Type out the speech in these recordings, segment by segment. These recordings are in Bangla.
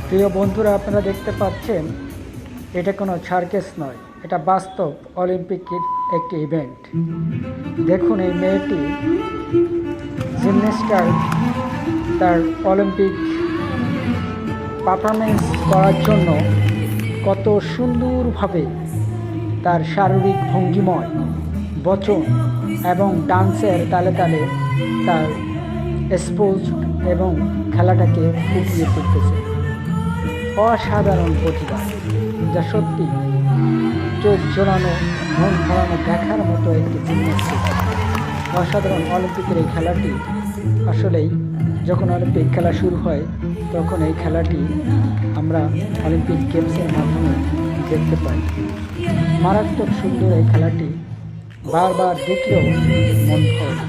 প্রিয় বন্ধুরা, আপনারা দেখতে পাচ্ছেন এটা কোনো সার্কাস নয়, এটা বাস্তব অলিম্পিকের একটি ইভেন্ট। দেখুন এই মেয়েটি জিমন্যাস্টার তার অলিম্পিক পারফরমেন্স করার জন্য কত সুন্দরভাবে তার শারীরিক ভঙ্গিময় বচন এবং ডান্সের তালে তালে তার স্পোজ এবং খেলাটাকে ফুটিয়ে তুলতেছে। অসাধারণ প্রতিভা, যা সত্যি চোখ জোড়ানো, মন ভরানো দেখার মতো একটি জিমন্যাস্টিক। অসাধারণ অলিম্পিকের এই খেলাটি আসলেই যখন অলিম্পিক খেলা শুরু হয় তখন এই খেলাটি আমরা অলিম্পিক গেমসের মাধ্যমে দেখতে পাই। মারাত্মক সুন্দর এই খেলাটি, বারবার দেখলেও মন ভরে।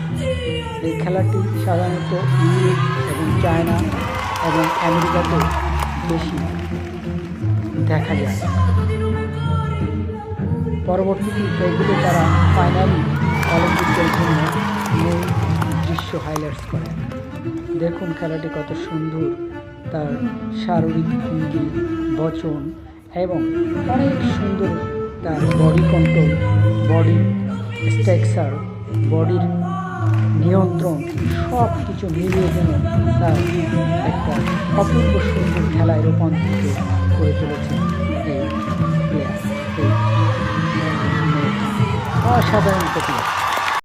এই খেলাটি সাধারণত ইউরোপ এবং চায়না এবং আমেরিকাতে বেশি দেখা যায়। পরবর্তীতে এগুলো তারা ফাইনালি অলিম্পিকের জন্য মূল দৃশ্য হাইলাইটস করে। দেখুন খেলাটি কত সুন্দর, তার শারীরিক ভঙ্গি, বচন এবং অনেক সুন্দর তার বডি কন্ট্রোল, বডি স্ট্রাকচার, বডির নিয়ন্ত্রণ সব কিছু মিলিয়ে যেন তার একটা অপূর্ব সুন্দর খেলায় রূপান্তরিত করে চলেছে এই প্লেয়ার, এই অসাধারণ প্রতিভা।